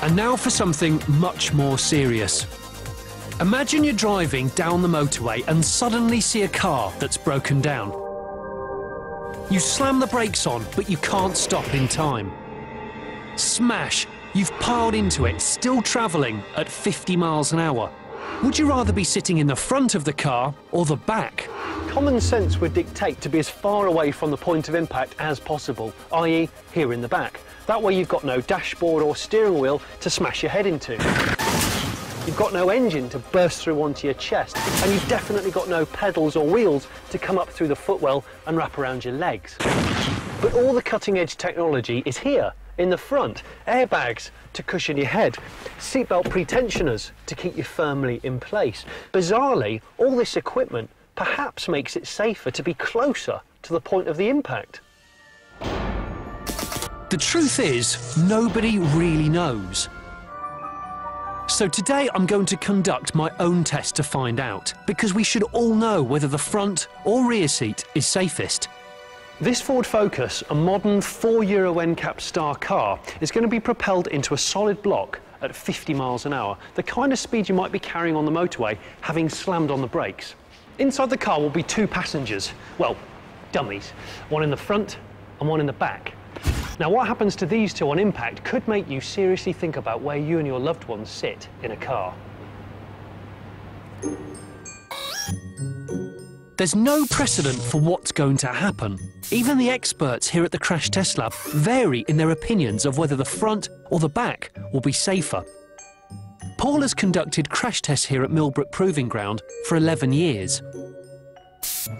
And now for something much more serious. Imagine you're driving down the motorway and suddenly see a car that's broken down. You slam the brakes on, but you can't stop in time. Smash! You've piled into it, still travelling at 50 miles an hour. Would you rather be sitting in the front of the car or the back? Common sense would dictate to be as far away from the point of impact as possible, i.e. here in the back. That way you've got no dashboard or steering wheel to smash your head into. You've got no engine to burst through onto your chest, and you've definitely got no pedals or wheels to come up through the footwell and wrap around your legs. But all the cutting-edge technology is here, in the front. Airbags to cushion your head, seatbelt pretensioners to keep you firmly in place. Bizarrely, all this equipment perhaps makes it safer to be closer to the point of the impact. The truth is, nobody really knows. So today I'm going to conduct my own test to find out, because we should all know whether the front or rear seat is safest. This Ford Focus, a modern 4 Euro NCAP star car, is going to be propelled into a solid block at 50 miles an hour, the kind of speed you might be carrying on the motorway, having slammed on the brakes. Inside the car will be 2 passengers, well, dummies, one in the front and one in the back. Now, what happens to these two on impact could make you seriously think about where you and your loved ones sit in a car. There's no precedent for what's going to happen. Even the experts here at the Crash Test Lab vary in their opinions of whether the front or the back will be safer. Paul has conducted crash tests here at Millbrook Proving Ground for 11 years.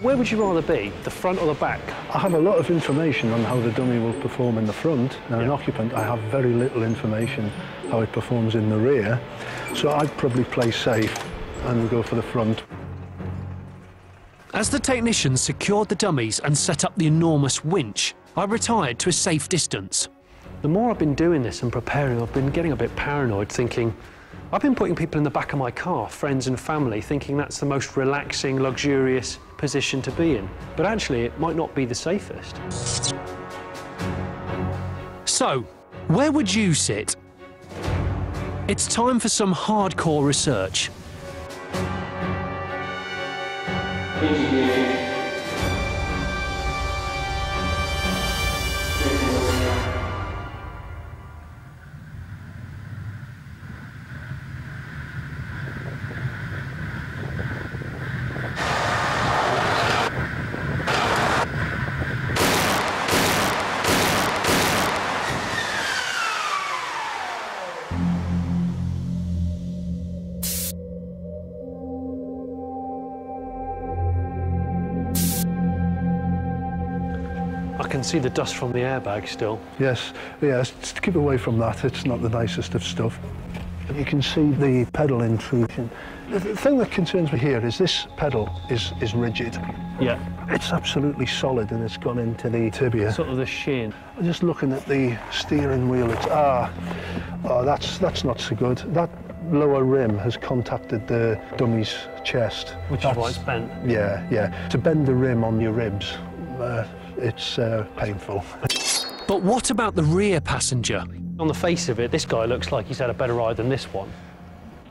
Where would you rather be, the front or the back? I have a lot of information on how the dummy will perform in the front. Now, an occupant, I have very little information how it performs in the rear. So I'd probably play safe and go for the front. As the technicians secured the dummies and set up the enormous winch, I retired to a safe distance. The more I've been doing this and preparing, I've been getting a bit paranoid, thinking, I've been putting people in the back of my car, friends and family, thinking that's the most relaxing, luxurious position to be in. But actually, it might not be the safest. So, where would you sit? It's time for some hardcore research. I can see the dust from the airbag still. Yes, to keep away from that, it's not the nicest of stuff. You can see the pedal intrusion. The thing that concerns me here is this pedal is rigid. Yeah. It's absolutely solid and it's gone into the tibia. Sort of the shin. Just looking at the steering wheel, it's, that's not so good. That lower rim has contacted the dummy's chest. Which is why it's bent. Yeah. To bend the rim on your ribs, it's painful. But what about the rear passenger? On the face of it, this guy looks like he's had a better ride than this one.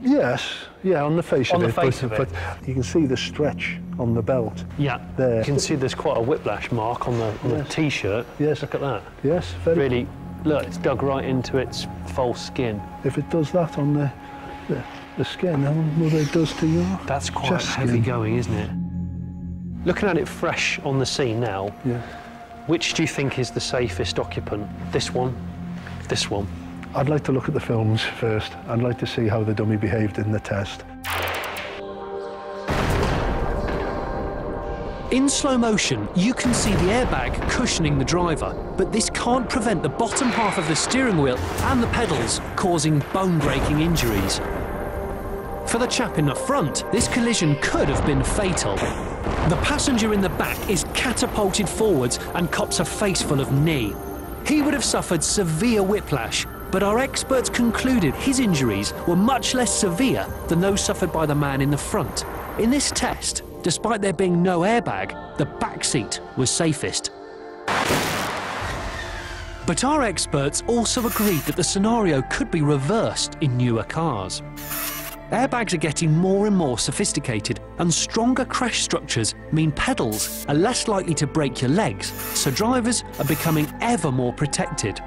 Yes, on the face of it. But you can see the stretch on the belt. Yeah, there. You can see there's quite a whiplash mark on the T-shirt. Yes. Look at that. Yes, very. Really, look, it's dug right into its false skin. If it does that on the skin, then what it does to your That's quite heavy going, isn't it? Looking at it fresh on the scene now, which do you think is the safest occupant? This one? This one? I'd like to look at the films first. I'd like to see how the dummy behaved in the test. In slow motion, you can see the airbag cushioning the driver, but this can't prevent the bottom half of the steering wheel and the pedals causing bone-breaking injuries. For the chap in the front, this collision could have been fatal. The passenger in the back is catapulted forwards and cops a face full of knee. He would have suffered severe whiplash, but our experts concluded his injuries were much less severe than those suffered by the man in the front. In this test, despite there being no airbag, the back seat was safest. But our experts also agreed that the scenario could be reversed in newer cars. Airbags are getting more and more sophisticated, and stronger crash structures mean pedals are less likely to break your legs, so drivers are becoming ever more protected.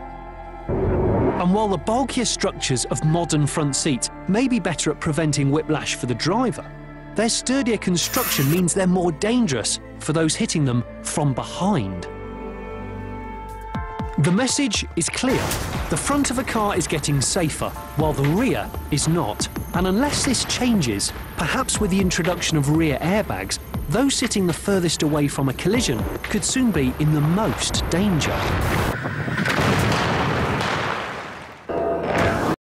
And while the bulkier structures of modern front seats may be better at preventing whiplash for the driver, their sturdier construction means they're more dangerous for those hitting them from behind. The message is clear. The front of a car is getting safer, while the rear is not. And unless this changes, perhaps with the introduction of rear airbags, those sitting the furthest away from a collision could soon be in the most danger.